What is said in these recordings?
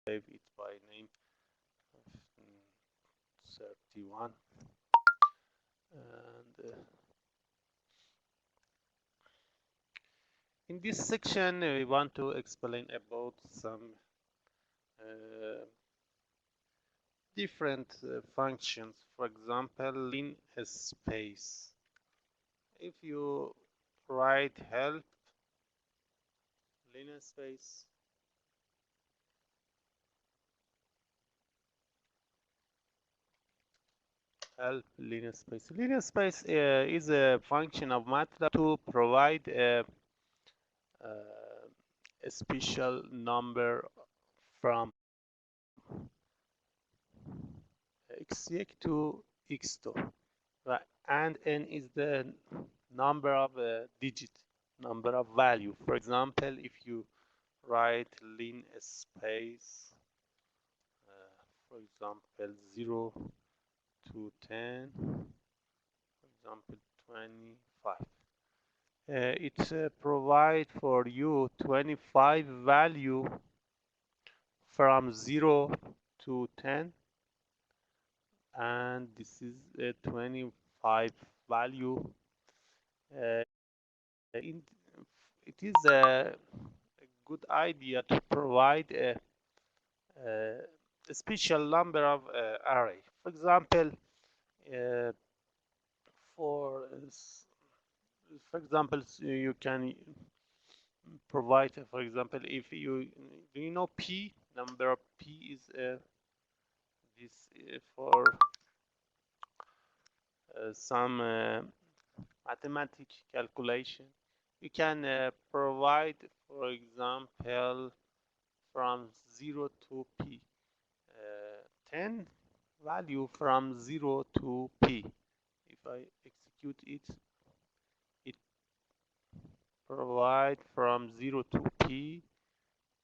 save it by name 31. And in this section, we want to explain about some different functions. For example, in a space. If you write help linear space, help linear space. Linear space is a function of Matlab to provide a special number from x to x2, right? And n is the number of digit, number of value. For example, if you write len space, for example 0 to 10, for example 25, it provide for you 25 value from 0 to 10, and this is a 25 value. It is a good idea to provide a special number of array. For example, uh, for example, you can provide, for example, if you do you know p, number of p is this for some mathematic calculation. You can provide, for example, from 0 to p, 10 value from 0 to p. If I execute it, it provide from 0 to p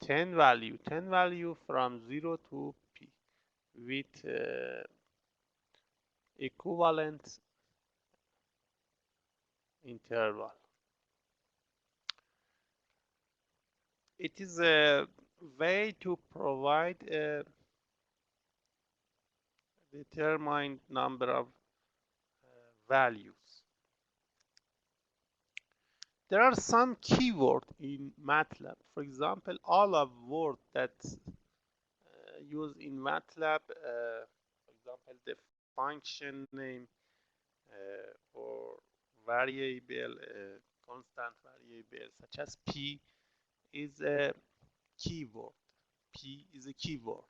10 value from 0 to p with equivalent interval. It is a way to provide a determined number of values. There are some keywords in Matlab. For example, all of words that used in Matlab, for example, the function name or variable, constant variable such as p is a keyword. P is a keyword.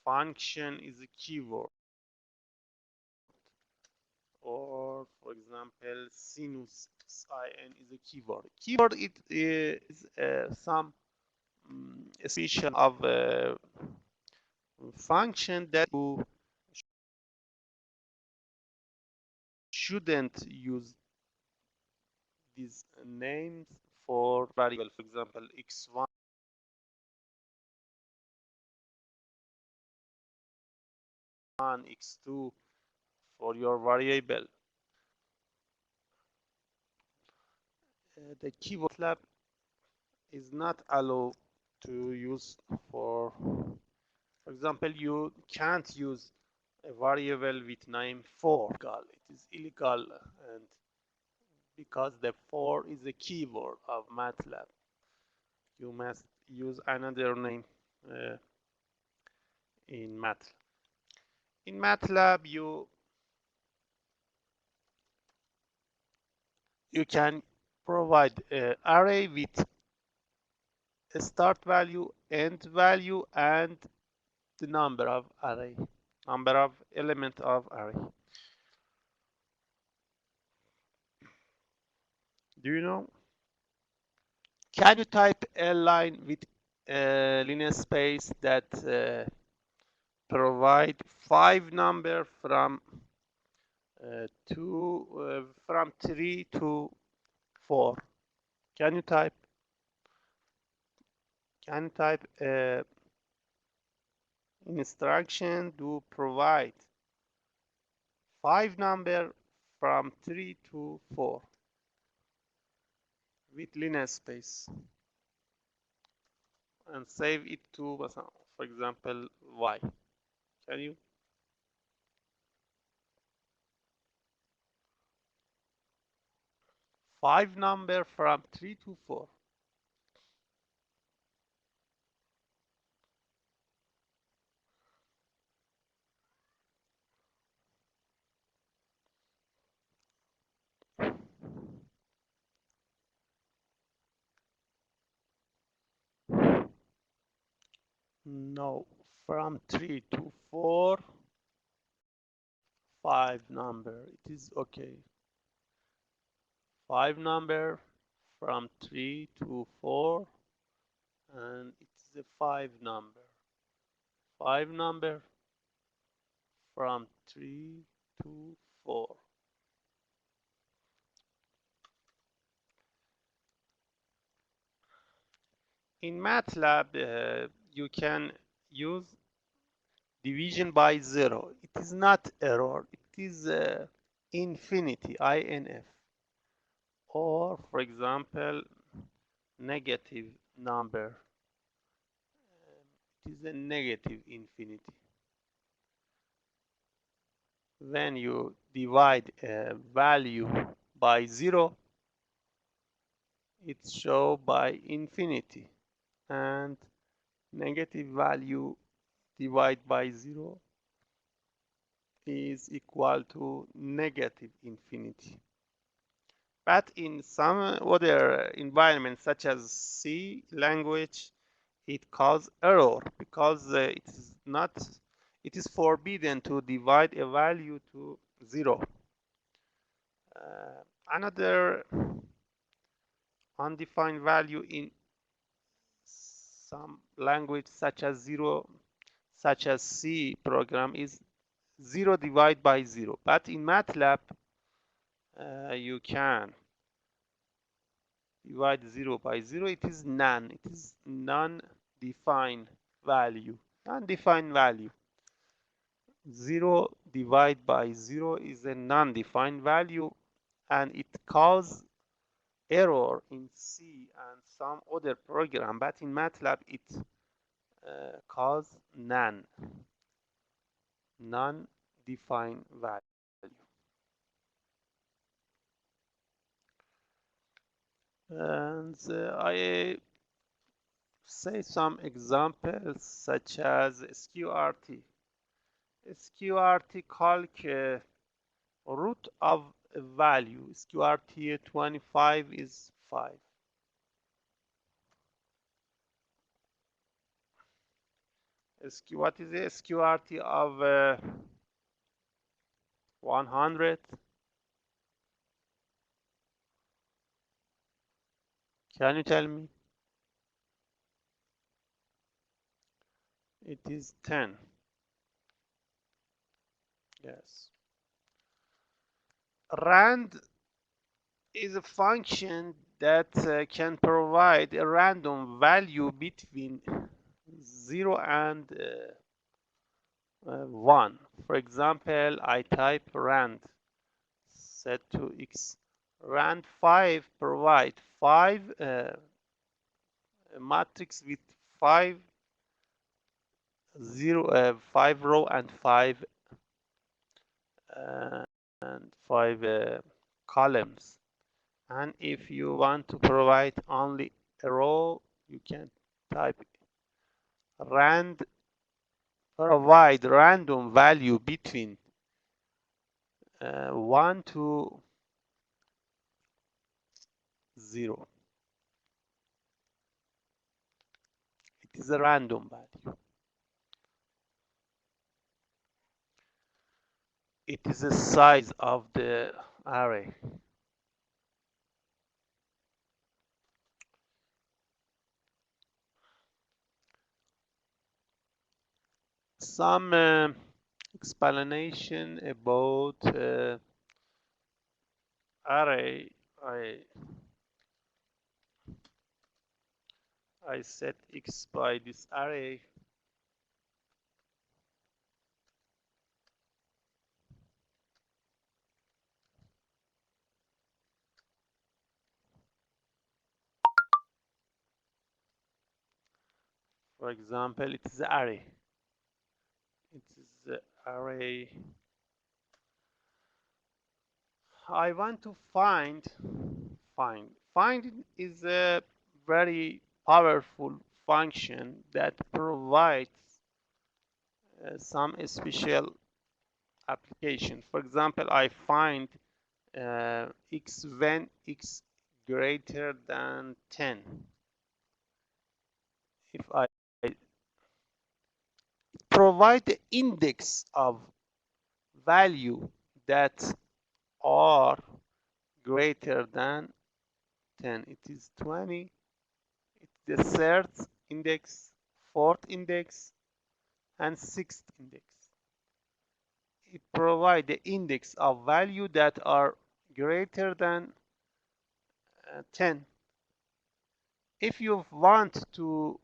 Function is a keyword. Or, for example, sinus, sin is a keyword. Keyword it is some special of function that you shouldn't use these names for variable. For example, x1, x2 for your variable. The keyword lab is not allowed to use for example, you can't use a variable with name 4. It is illegal, and because the 4 is a keyword of Matlab, you must use another name in Matlab. In Matlab, you can provide an array with a start value, end value, and the number of element of array. Do you know? Can you type a line with a linear space that provide 5 number from 3 to 4? Can you type? Can you type instruction to provide 5 number from 3 to 4 with linear space and save it to, for example, y. Can you? Five number from 3 to 4. No, from 3 to 4, 5 number. It is okay. 5 number from 3 to 4, and it's a 5 number. 5 number from 3 to 4. In Matlab, you can use division by 0. It is not error. It is infinity, INF. Or, for example, negative number. It is a negative infinity. When you divide a value by 0, it's shown by infinity, and negative value divided by 0 is equal to negative infinity. But in some other environments, such as C language, it causes error because it is forbidden to divide a value to 0. Another undefined value in some language such as C program is 0 divided by 0. But in Matlab, you can divide 0 by 0. It is none. It is non-defined value. Non-defined value. 0 divided by 0 is a non-defined value, and it causes error in C and some other program, but in Matlab it causes non-defined value. And I say some examples such as SQRT. SQRT calc root of a value. SQRT 25 is 5. What is the SQRT of 100? Can you tell me? It is 10. Yes. Rand is a function that can provide a random value between 0 and 1. For example, I type rand set to x. Rand 5 provide 5 a matrix with 5 row and 5 columns. And if you want to provide only a row, you can type rand provide random value between 1 to 0. It is a random value. It is the size of the array. Some explanation about array. I set x by this array. For example, it is the array. It is the array. I want to find. Find is a very powerful function that provides some special application. For example, I find x when x greater than 10. If I provide the index of value that are greater than 10, it is 20. It's the third index, fourth index, and sixth index. It provides the index of value that are greater than 10. If you want to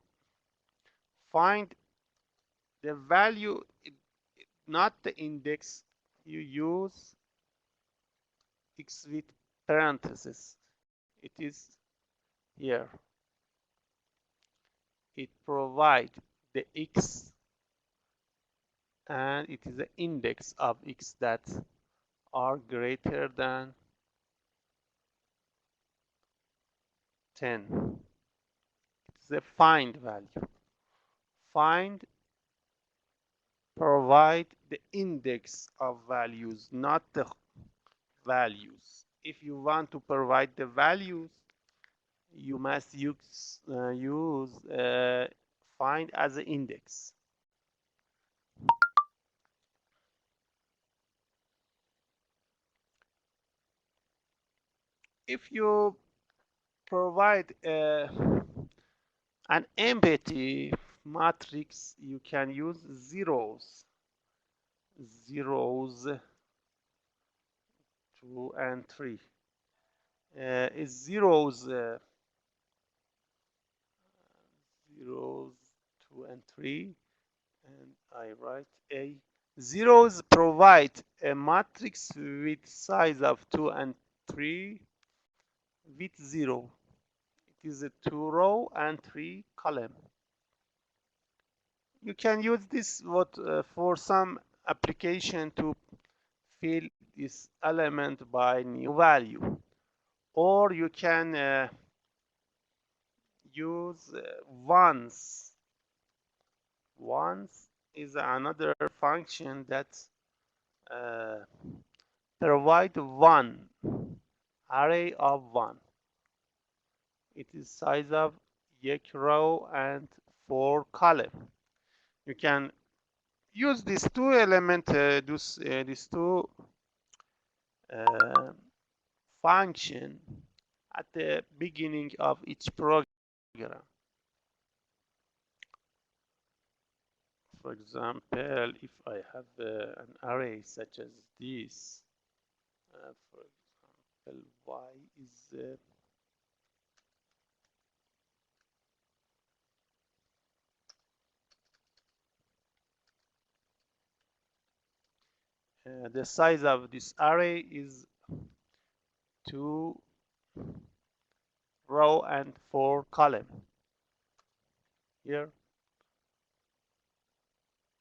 find the value, not the index, you use x with parentheses. It is here. It provides the x, and it is the index of x that are greater than 10. It's the find value. Find provide the index of values, not the values. If you want to provide the values, you must use find as an index. If you provide an empty matrix, you can use zeros 2 and 3. Zeros 2 and 3, and I write a. Zeros provide a matrix with size of 2 and 3 with 0. It is a 2 row and 3 column. You can use this for some application to fill this element by new value, or you can use once. Once is another function that provide one array of 1. It is size of 1 row and 4 column. You can use these two elements, these two function at the beginning of each program. For example, if I have an array such as this, for example, y is the size of this array is 2 row and 4 column. Here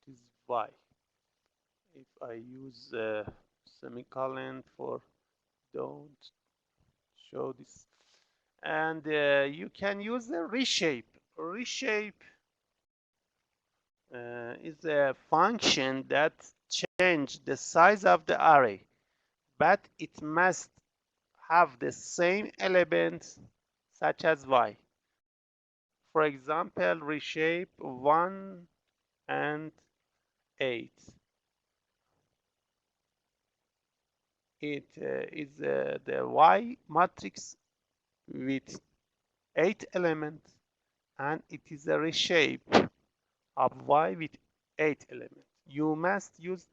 it is y. If I use a semicolon for don't show this, and you can use the reshape. Reshape is a function that change the size of the array, but it must have the same elements such as y. For example, reshape 1 and 8. It is the y matrix with 8 elements, and it is a reshape of y with 8 elements. You must use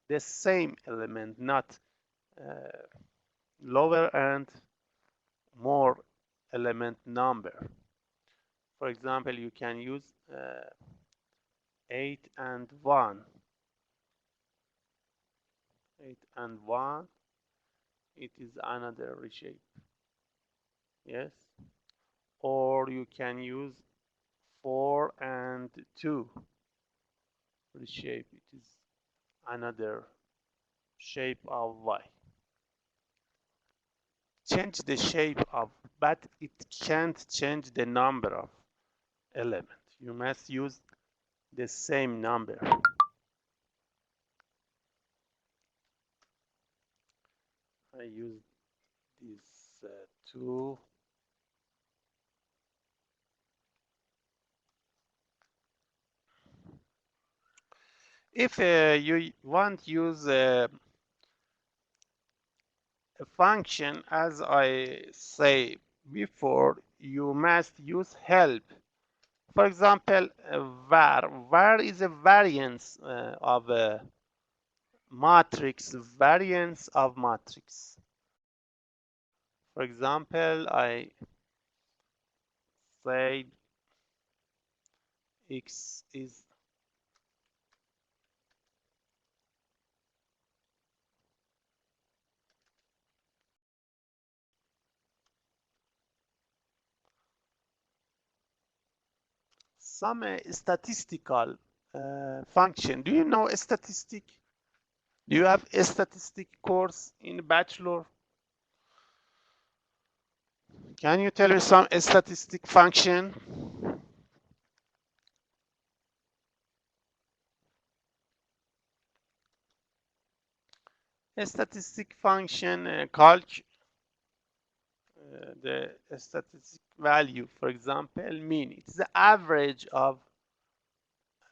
the same element, not lower and more element number. For example, you can use 8 and 1. 8 and 1, it is another reshape. Yes. Or you can use 4 and 2 reshape. It is another shape of y. Change the shape of, but it can't change the number of elements. You must use the same number. I use these two. If you want to use a function, as I say before, you must use help. For example, var. Var is a variance of a matrix, variance of matrix. For example, I say x is some statistical function. Do you know a statistic? Do you have a statistic course in bachelor? Can you tell me some statistic function? A statistic function the statistic value, for example, mean. It's the average of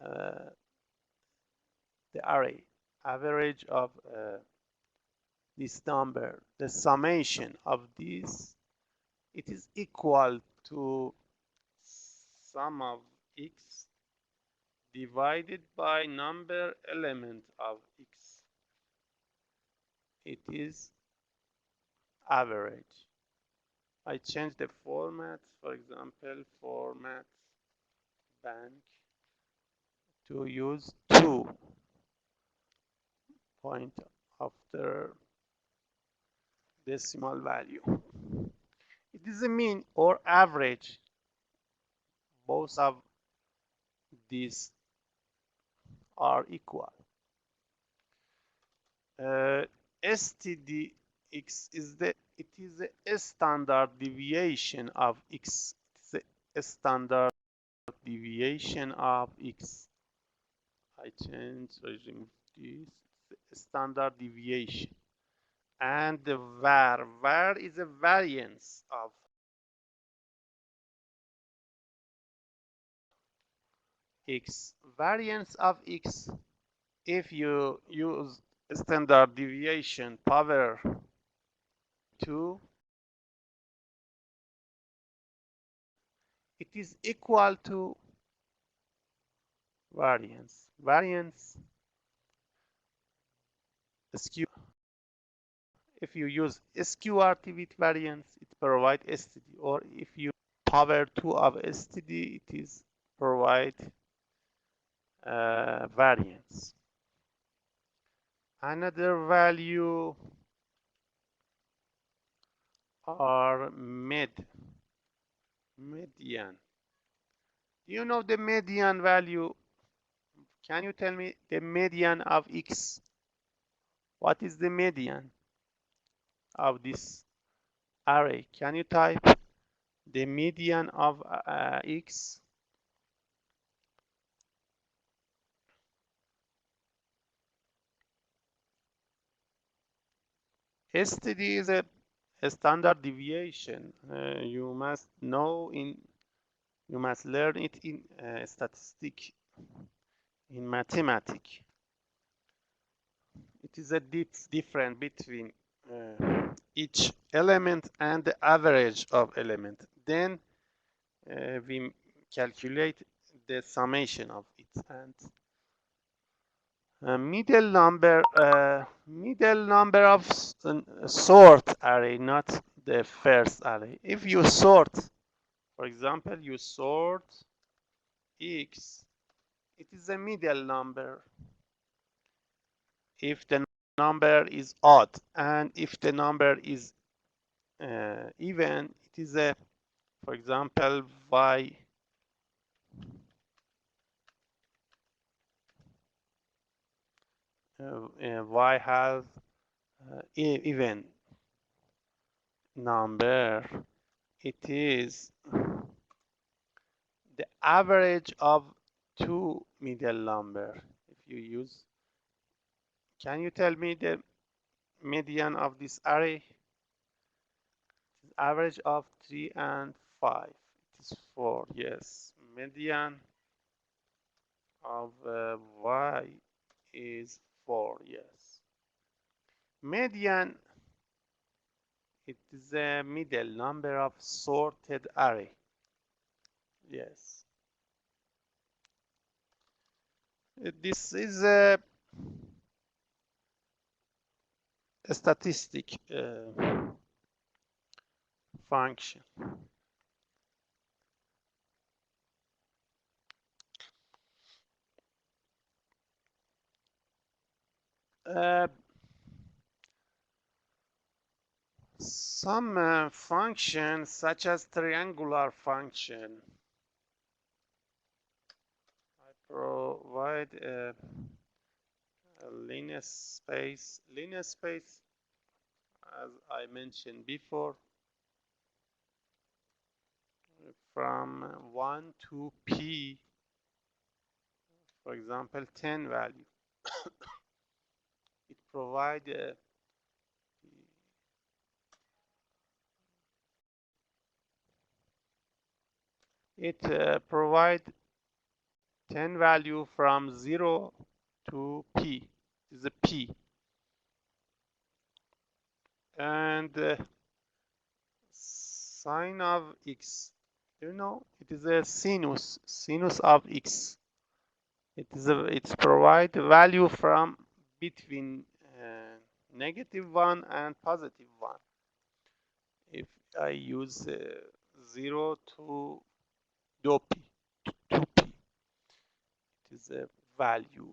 the array, average of this number, the summation of this, it is equal to sum of x divided by number element of x. It is average. I change the format, for example, format bank to use 2 point after decimal value. It is a mean or average. Both of these are equal. STDx is a standard deviation of x. It's a standard deviation of x. I change, remove this standard deviation. And the var is a variance of x. Variance of x, if you use standard deviation power 2, it is equal to variance. Variance skew. If you use SQRT with variance, it provides STD. Or if you power 2 of STD, it is provide variance. Another value are median. Do you know the median value? Can you tell me the median of x? What is the median of this array? Can you type the median of x? STD is a standard deviation. You must know you must learn it in statistics, in mathematics. It is a difference between each element and the average of element. Then we calculate the summation of it. And middle number of sort array, not the first array. If you sort, for example, you sort x, it is a middle number if the number is odd, and if the number is even, it is a, for example, y Y has even number. It is the average of two middle number. If you use, can you tell me the median of this array? Average of 3 and 5. It is 4. Yes. Median of y is 4. Yes. Median, it is a middle number of sorted array. Yes. This is a statistic function. Some functions, such as triangular function, I provide a linear space. Linear space, as I mentioned before, from 1 to p, for example, 10 value. It provides provide 10 value from 0 to p. It is a p. And sine of x, you know, it is a sinus of x. It's provide value from between -1 and +1. If I use 0 to 2p, it is a value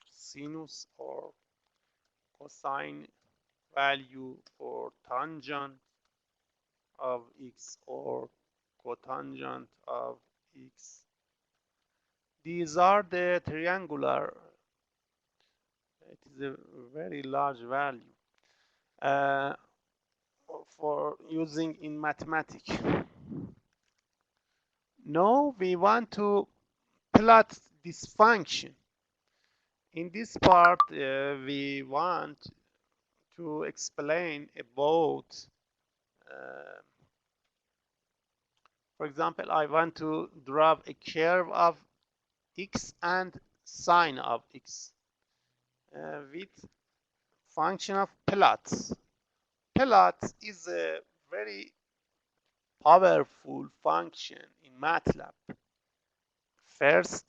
sinus or cosine value or tangent of x or cotangent of x. These are the triangular. It is a very large value for using in mathematics. Now we want to plot this function. In this part, we want to explain about, for example, I want to draw a curve of x and sine of x with function of plots. Plot is a very powerful function in Matlab. First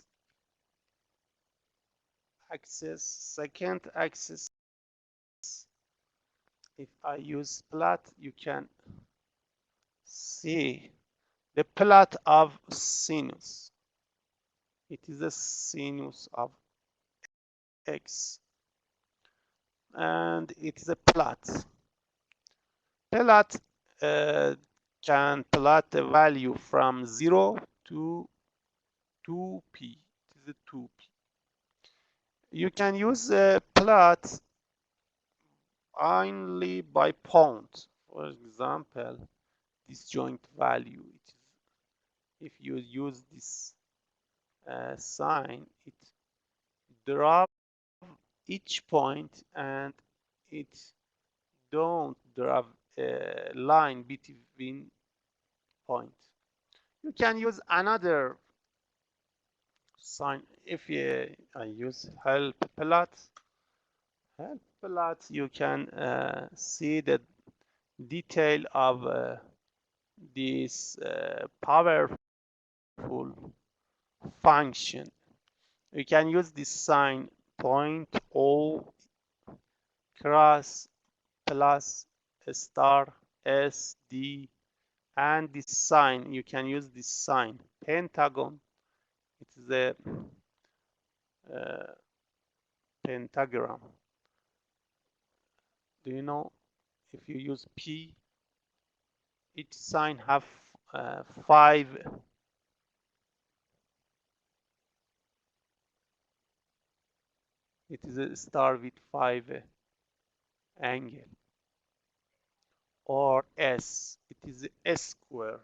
axis, second axis. If I use plot, you can see the plot of sinus. It is a sinus of x, and it is a plot. Plot can plot the value from 0 to 2p. It is a 2p. You can use a plot only by point. For example, disjoint value. If you use this sign, it drop each point and it don't drop a line between points. You can use another sign. If I use help plot, you can see the detail of this powerful function. You can use this sign point O cross plus star S D, and this sign, you can use this sign pentagon. It is a pentagram. Do you know, if you use P, each sign have 5 It is a star with 5 angle. Or S, it is a S square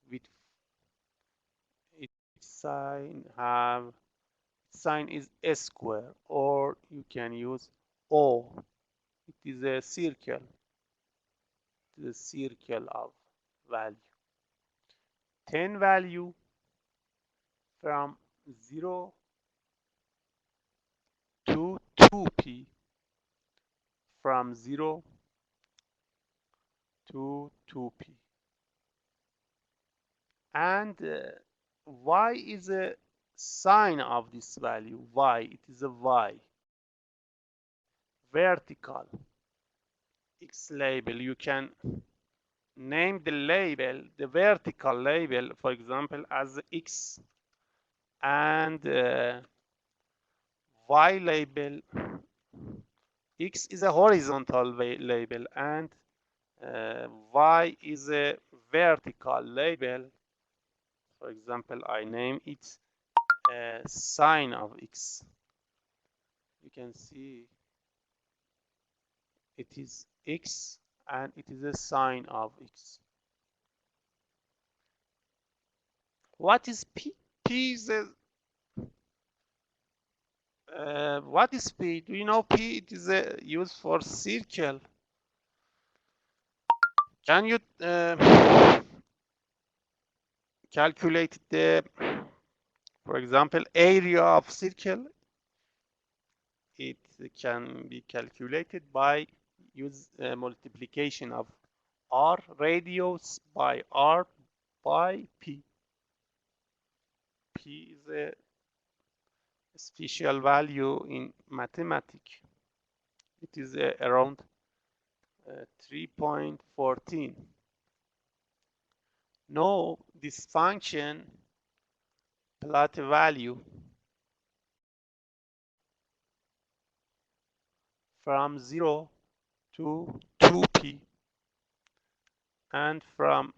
with its sign is S square. Or you can use O, it is a circle. It is a circle of value. 10 value from 0 to 2p, from 0 to 2p. And y is a sign of this value. Y, it is a y. Vertical X label. You can name the label, the vertical label, for example, as X, and Y label. X is a horizontal label, and Y is a vertical label. For example, I name it sign of X. You can see it is X and it is a sign of X. What is P? P is a what is P? Do you know P? It is used for circle. Can you calculate the, for example, area of circle? It can be calculated by use multiplication of R radius by R by P. P is a special value in mathematics. It is around 3.14. Know this function plot value from 0 to 2p, and from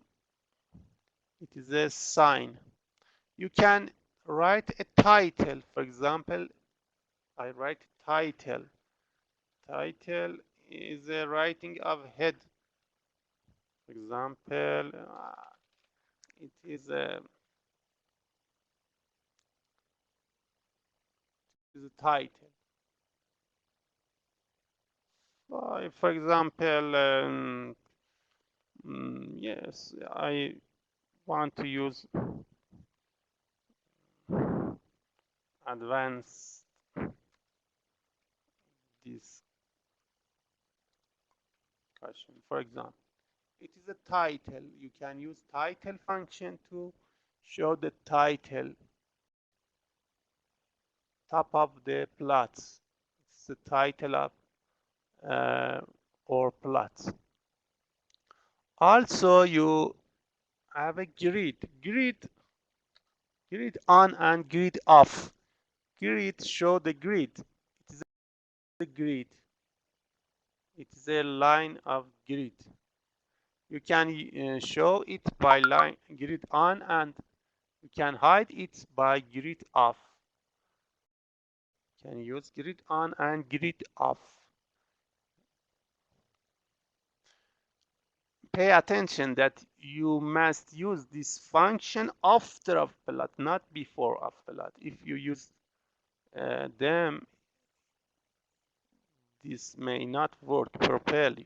it is a sign. You can write a title. For example, I write title. Title is a writing of head. For example, it is a title. For example, yes, I want to use advanced discussion. For example, it is a title. You can use title function to show the title top of the plots. It's the title of or plots. Also, you have a grid on and grid off. Grid show the grid. It is a grid. It is a line of grid. You can show it by line grid on, and you can hide it by grid off. You can use grid on and grid off. Pay attention that you must use this function after of plot, not before of plot. If you use them, this may not work properly.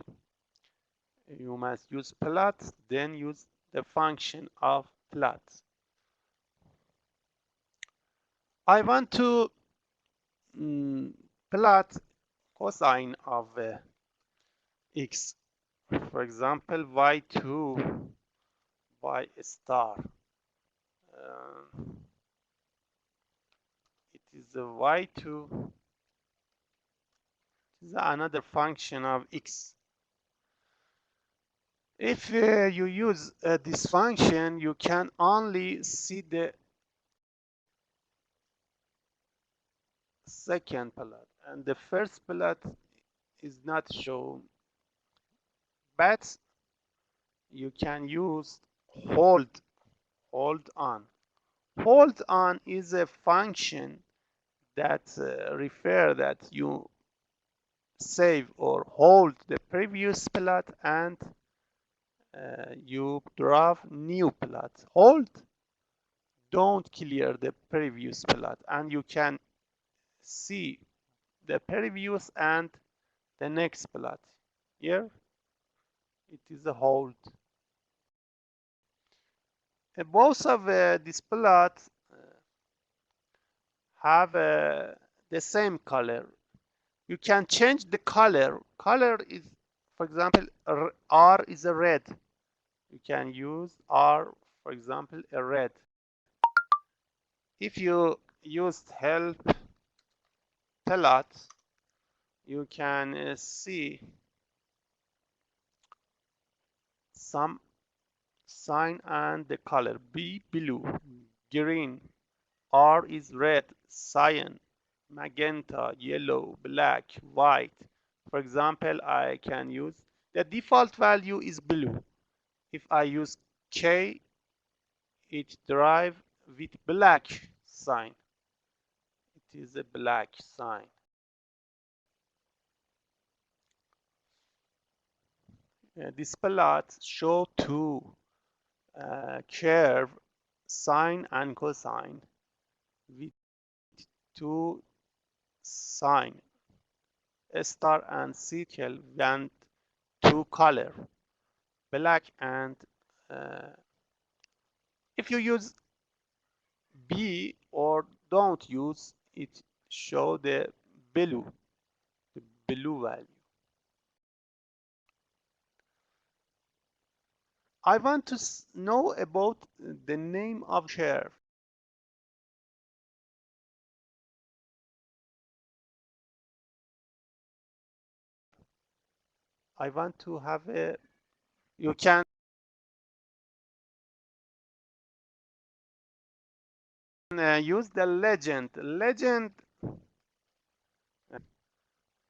You must use plot, then use the function of plot. I want to plot cosine of x. For example, y2 y star. It is a y2. It is another function of x. If you use this function, you can only see the second plot, and the first plot is not shown. But you can use hold on. Hold on is a function that refer that you save or hold the previous plot and you draw new plot. Hold, don't clear the previous plot, and you can see the previous and the next plot. Here it is a hold. Both of these plots have the same color. You can change the color. Color is, for example, R is a red. You can use R, for example, a red. If you used help plot, you can see some sign and the color. B blue, green, R is red, cyan, magenta, yellow, black, white. For example, I can use the default value is blue. If I use K, it drive with black sign. It is a black sign. This plot show two curve, sine and cosine, with two sign, a star and circle, and two color, black and if you use B or don't use it, show the blue value. I want to know about the name of curve. I want to have a, you can use the legend. Legend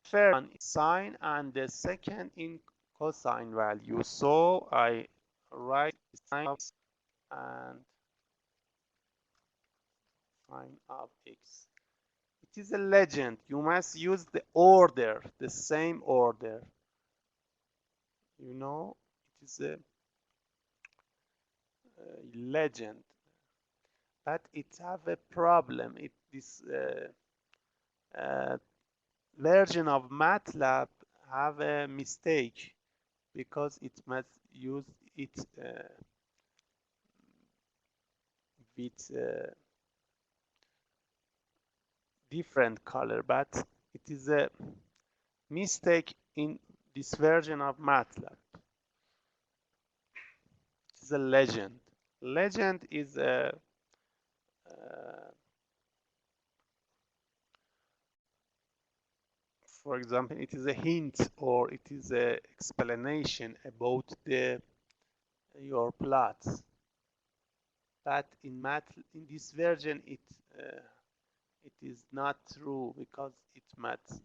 first in sine and the second in cosine value. So I write sine and sine of x. It is a legend. You must use the order, the same order. You know, it is a legend, but it have a problem. This version of Matlab have a mistake because it must use it with different color, but it is a mistake in this version of Matlab. It is a legend. Legend is a for example, it is a hint or it is a explanation about your plots. But in this version, it is not true because it must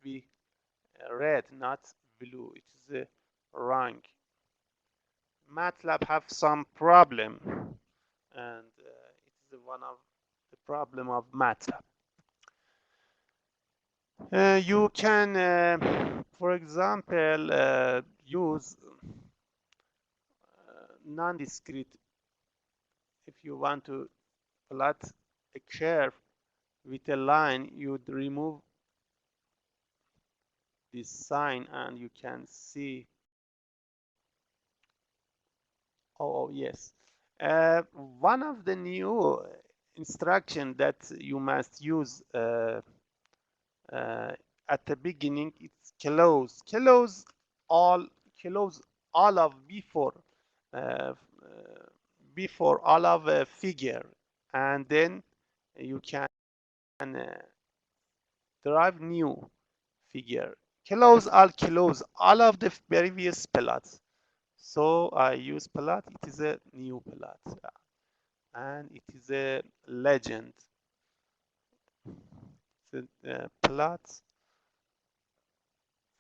be red, not blue. It is wrong. Matlab have some problem, and it is one of the problem of Matlab. You can, for example, use non-discrete. If you want to plot a curve with a line, you'd remove this sign and you can see. Oh yes. One of the new instruction that you must use at the beginning, it's close all of uh, before all of a figure, and then you can derive new figure. Close all of the previous plots. So I use plot. It is a new plot, and it is a legend. It's a plot.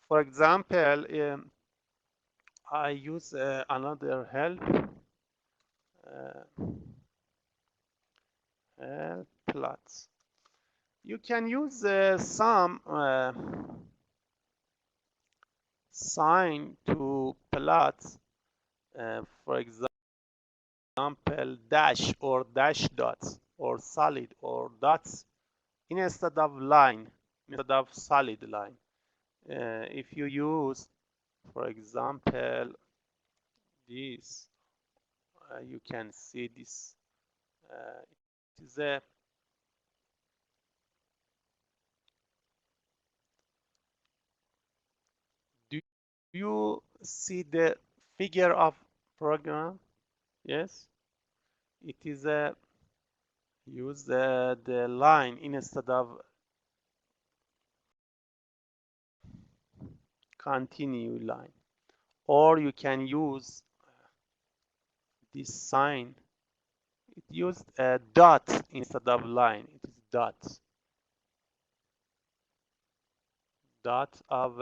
For example, I use another help plots. You can use some sign to plots, for example, dash or dash dots or solid or dots instead of line, instead of solid line. If you use, for example, this, you can see this. It is a do you see the figure of program? Yes, it is a use the line instead of continue line, or you can use this sign. It used a dot instead of line. It is dot of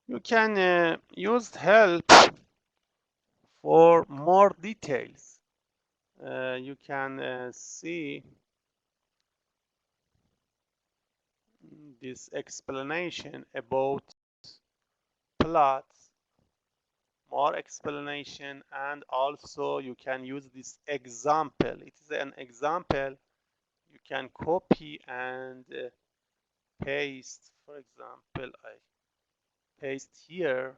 you can use help for more details. You can see this explanation about plots, more explanation, and also you can use this example. It is an example you can copy and paste. For example, I paste here,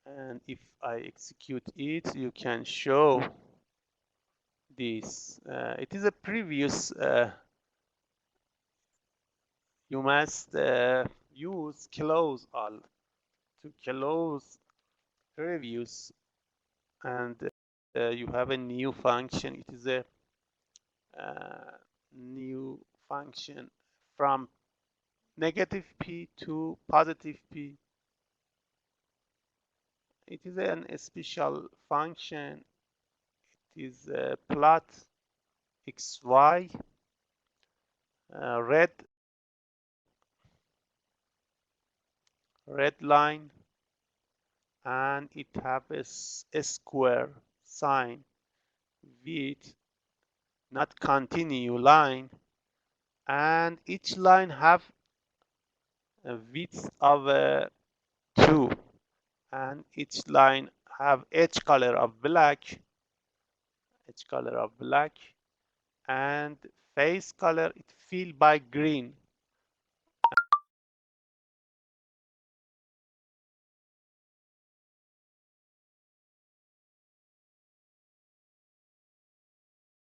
and if I execute it, you can show this. It is a previous. You must use close all to close previews, and you have a new function. It is a new function from negative p to positive p. It is a special function. It is a plot xy, red line, and it have a square sign with not continue line, and each line have a width of 2, and each line have edge color of black, and face color it filled by green.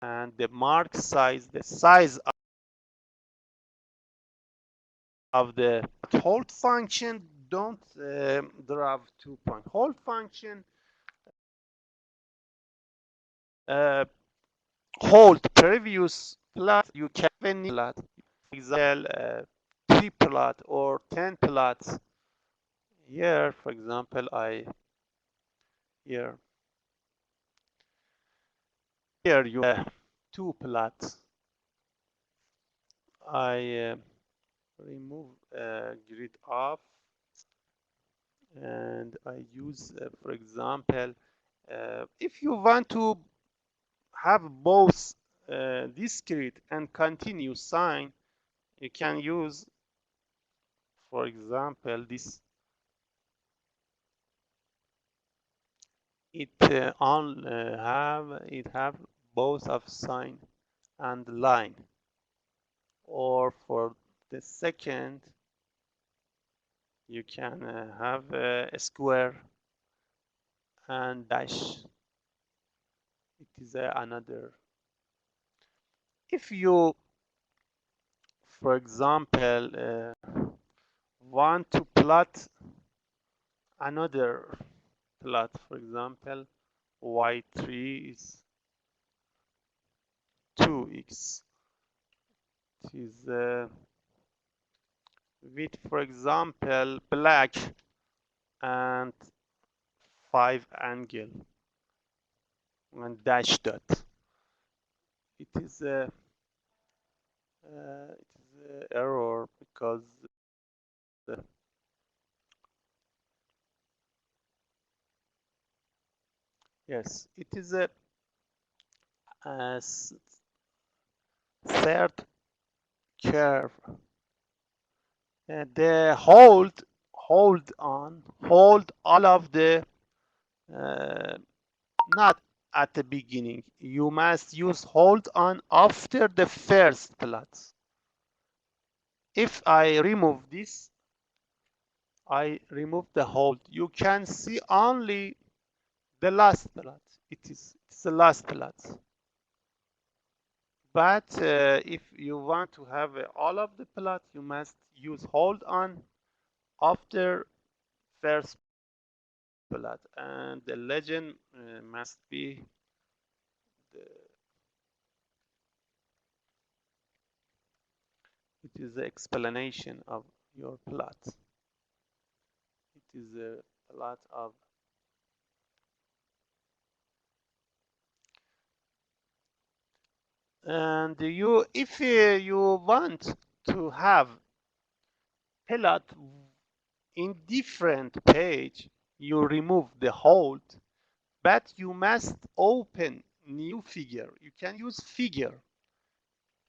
And the mark size, the size of the hold function don't drive 2 point. Hold function hold previous plot. You can have any plot, for example, 3 plot or 10 plots. Here, for example, here you have 2 plots. I remove grid off, and I use, for example, if you want to have both discrete and continuous sign, you can use, for example, this. It have both of sign and line, or for the second you can have a square and dash. It is another. If you, for example, want to plot another plot, for example, y3 is 2x. It is with, for example, black and 5 angle and dash dot. it is a error because yes, it is a third curve. The hold all of the uh, not at the beginning. You must use hold on after the first plot. If I remove this, I remove the hold. You can see only the last plot. It's the last plot. But if you want to have all of the plot, you must use hold on after first plot, and the legend must be the, it is the explanation of your plot. It is a plot of and you if you want to have plot in different page, you remove the hold, but you must open new figure. You can use figure.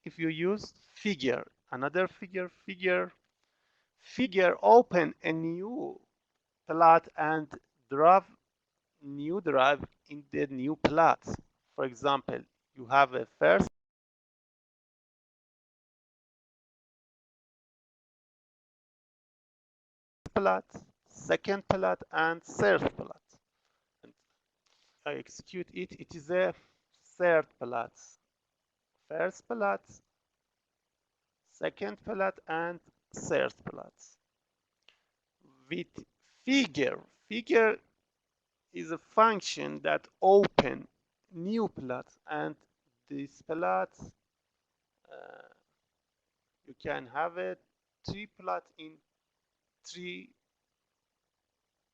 If you use figure, another figure, open a new plot and drop new drive in the new plot. For example, you have a first plot, second plot, and third plot. And I execute it. It is a third plot, first plot, second plot, and third plot. With figure, figure is a function that open new plots, and this plot you can have a three plot in three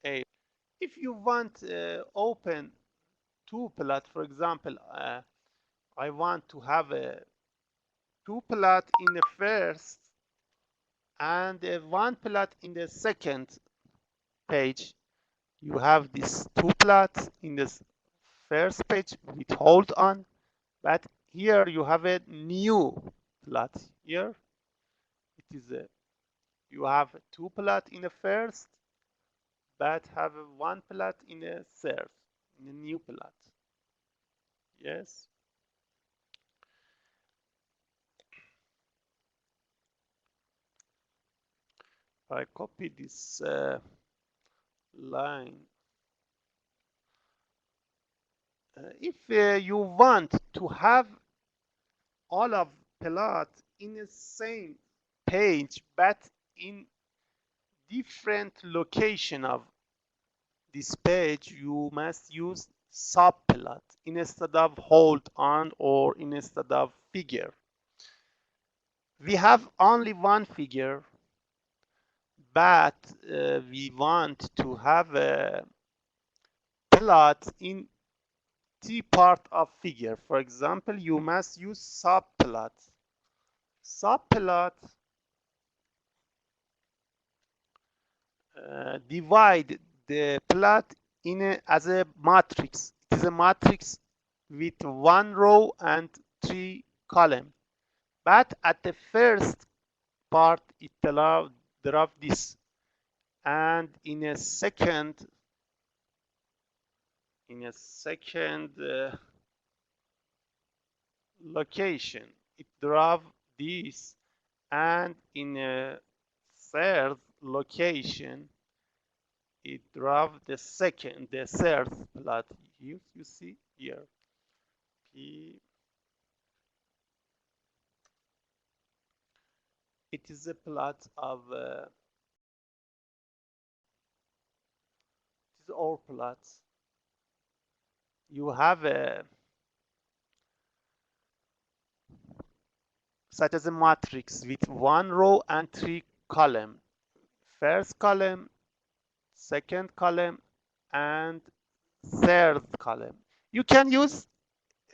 a. If you want open two plot, for example, I want to have a two plot in the first and one plot in the second page. You have this two plots in the first page with hold on, but here you have a new plot. Here it is a you have two plot in the first, but have one plot in the third, in a new plot. Yes. I copy this line. If you want to have all of plot in the same page, but in different location of this page, you must use subplot instead of hold on or instead of figure. We have only one figure, but we want to have a plot in T part of figure. For example, you must use subplot. Subplot divide the plot as a matrix. It is a matrix with one row and three columns. But at the first part, it drop this, and in a second location, it drop this, and in a third location, it drop the third plot. You see here, P. It is a plot of it is all plots. You have a such as a matrix with one row and three column. First column, second column, and third column. You can use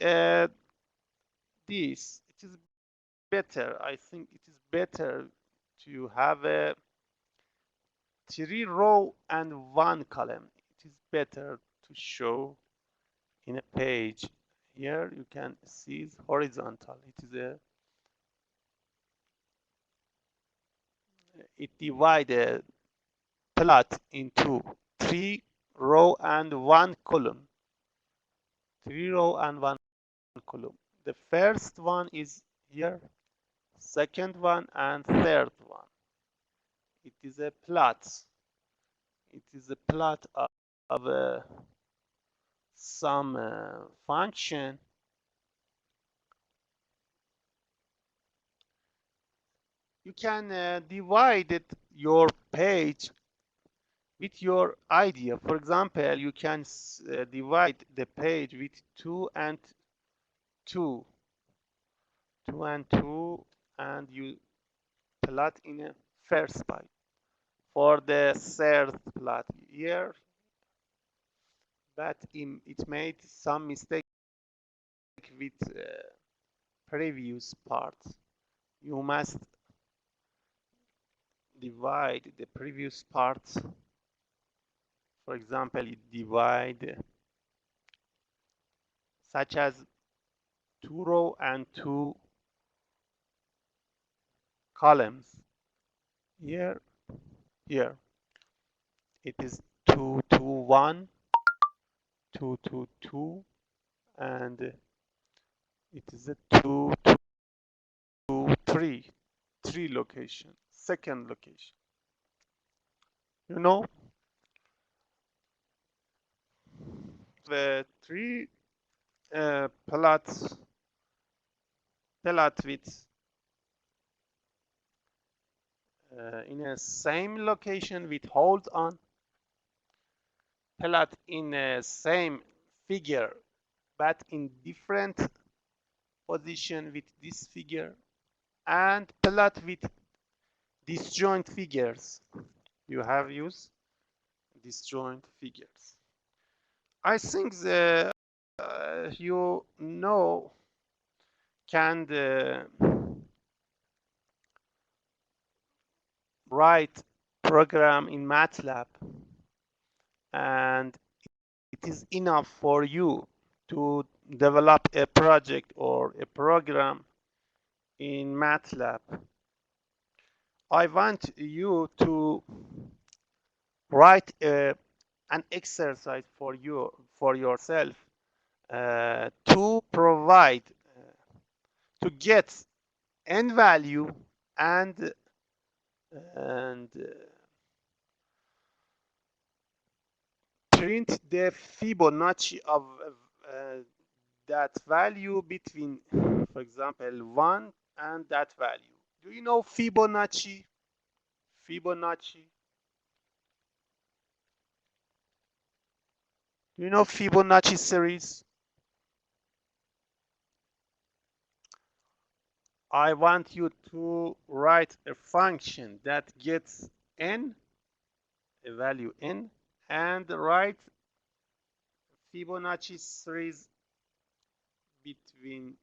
uh, this, it is better. I think it is better to have a 3 row and 1 column. It is better to show in a page. Here you can see it's horizontal. It divided plot into 3 row and 1 column. 3 row and 1 column. The first one is here, second one and third one. It is a plot. It is a plot of some function. You can divide your page with your idea. For example, you can divide the page with 2 and 2, 2 and 2, and you plot in a first byte. For the third plot here, but it made some mistake with previous part. You must divide the previous part. For example, you divide such as 2 row and 2 columns. Here it is 2 2 1, 2 2 2, and it is a 2 2 3, 3 location, second location. You know, the 3 plots with in a same location with hold on, plot in a same figure but in different position with this figure, and plot with disjoint figures. You have used disjoint figures. I think you know can write program in Matlab, and it is enough for you to develop a project or a program in Matlab. I want you to write an exercise for yourself to provide to get n value and print the Fibonacci of that value between, for example, 1 and that value. Do you know Fibonacci? Fibonacci? Do you know Fibonacci series? I want you to write a function that gets n, a value n, and write Fibonacci series between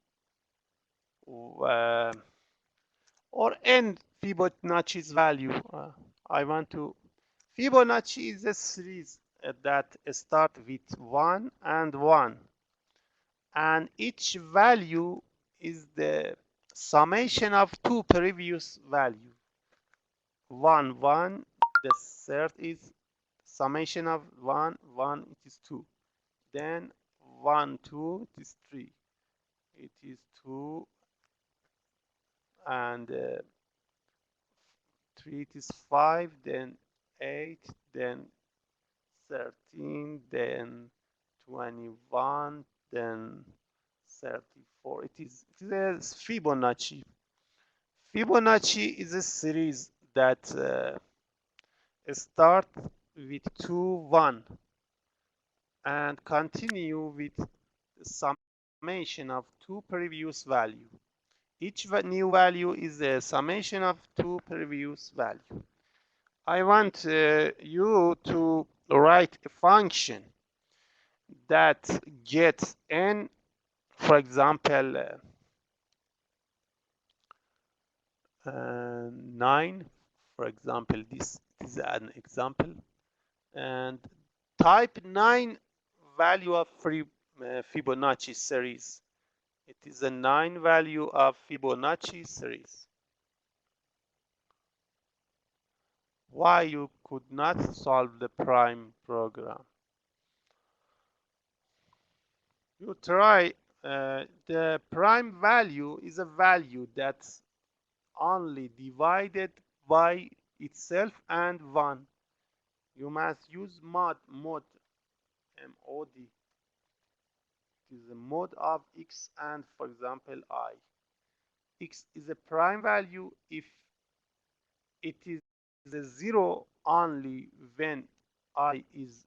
or n Fibonacci's value. I want to. Fibonacci is a series that start with 1 and 1, and each value is the summation of 2 previous values. 1 1, the third is summation of 1 1, it is 2. Then 1 2, it is 3. It is 2, and 3, it is 5, then 8, then 13, then 21, then 34. It is a Fibonacci. Fibonacci is a series that start with 2 1 and continue with the summation of 2 previous values. Each new value is a summation of 2 previous values. I want you to write a function that gets n, for example, 9. For example, this is an example. And type 9 value of Fibonacci series. It is a 9 value of Fibonacci series. Why you could not solve the prime program? You try. The prime value is a value that's only divided by itself and 1. You must use mod, M-O-D. It is a mod of x and, for example, I. X is a prime value if it is a 0 only when I is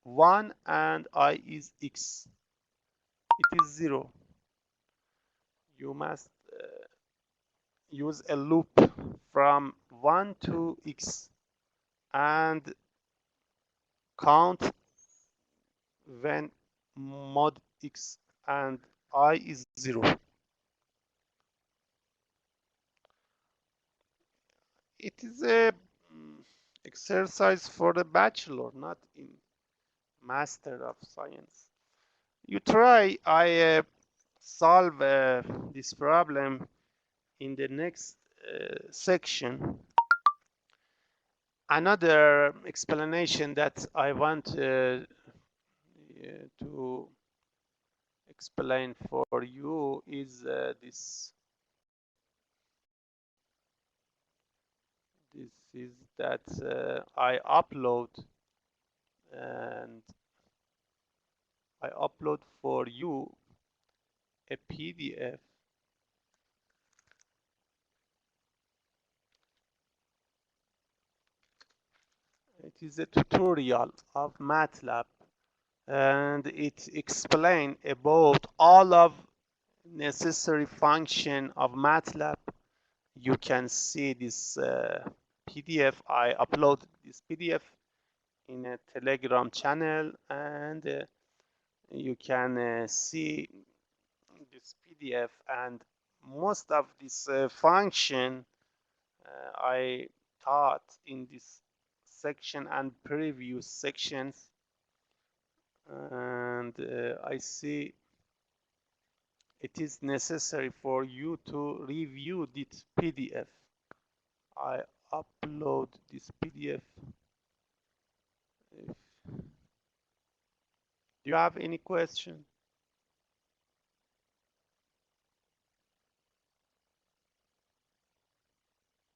1 and I is x. It is 0. You must use a loop from 1 to x and count when mod x and I is 0. It is a exercise for the bachelor, not in master of science. You try. I solve this problem in the next section. Another explanation that I want to explain for you is this. This is that I upload for you a PDF. It is a tutorial of Matlab, and it explains about all of necessary function of Matlab. You can see this PDF. I upload this PDF in a Telegram channel, and you can see this PDF, and most of this function I taught in this section and previous sections, and I see it is necessary for you to review this PDF. I upload this PDF. Do you have any question?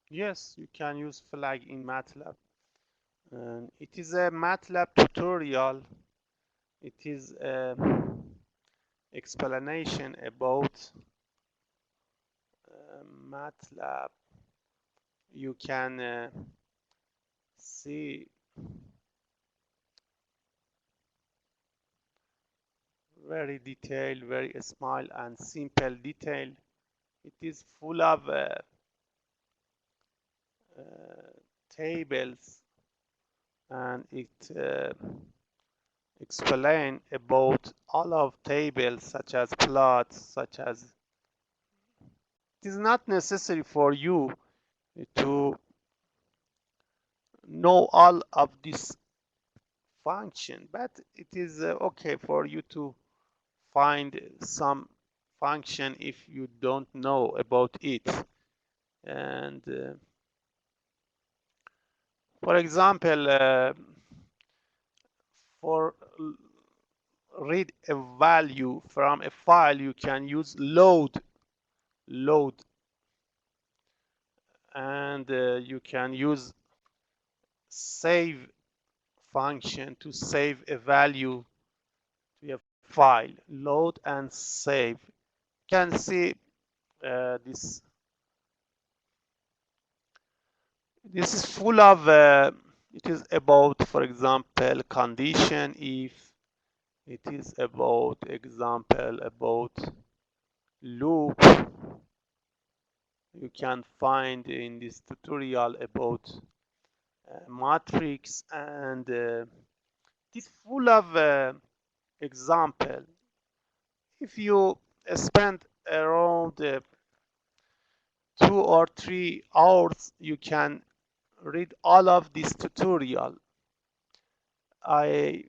Yes, you can use flag in Matlab. And it is a Matlab tutorial. It is an explanation about Matlab. You can see very detailed, very small and simple detail. It is full of tables, and it explain about all of tables such as plots, such as it is not necessary for you to know all of this function, but it is okay for you to find some function if you don't know about it. And for example, for read a value from a file, you can use load, and you can use save function to save a value to a file. Load and save. You can see this is full of it is about, for example, condition if. It is about example about loop. You can find in this tutorial about matrix, and it is full of example. If you spend around 2 or 3 hours you can read all of this tutorial. I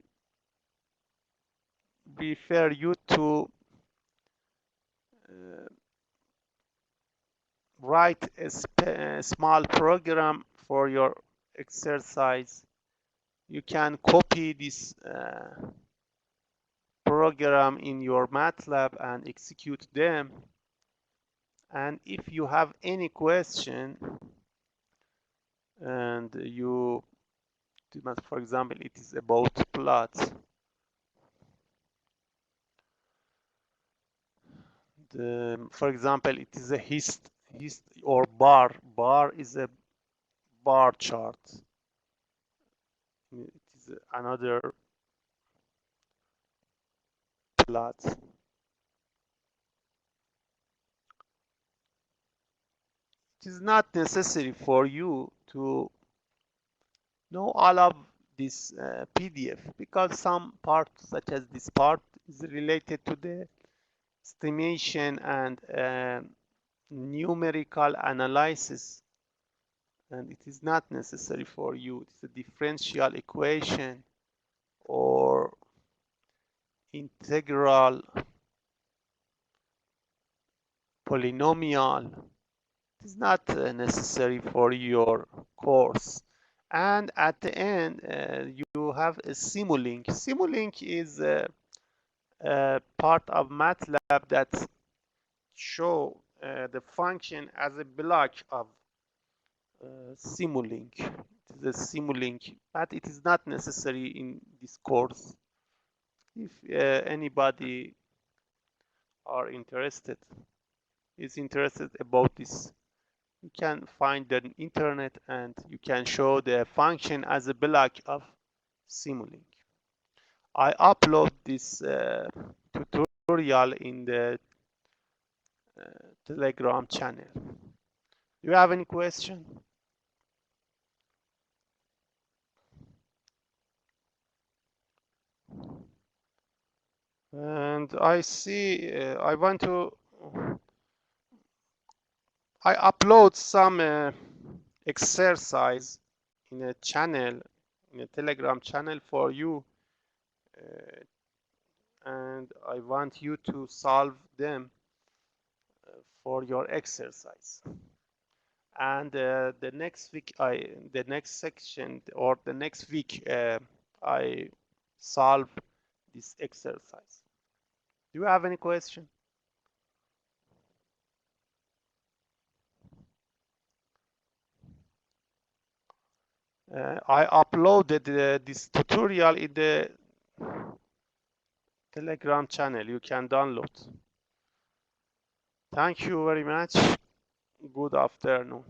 prefer you to uh, write a small program for your exercise. You can copy this program in your Matlab and execute them. And if you have any question and you, for example, it is about plots. For example, it is a hist or bar. Bar is a bar chart. It is another plot. It is not necessary for you to know all of this PDF because some part, such as this part, is related to the estimation and numerical analysis, and it is not necessary for you. It's a differential equation or integral polynomial. It is not necessary for your course. And at the end, you have a Simulink. Simulink is a part of Matlab that show the function as a block of Simulink. It is a Simulink, but it is not necessary in this course. If anybody are interested, is interested about this, you can find the internet and you can show the function as a block of Simulink. I upload this tutorial in the Telegram channel. Do you have any question? And I see I want to I upload some exercise in a channel, in a Telegram channel for you, and I want you to solve them for your exercise. And the next week, the next section or the next week, I solve this exercise. Do you have any question? I uploaded this tutorial in the Telegram channel. You can download. Thank you very much. Good afternoon.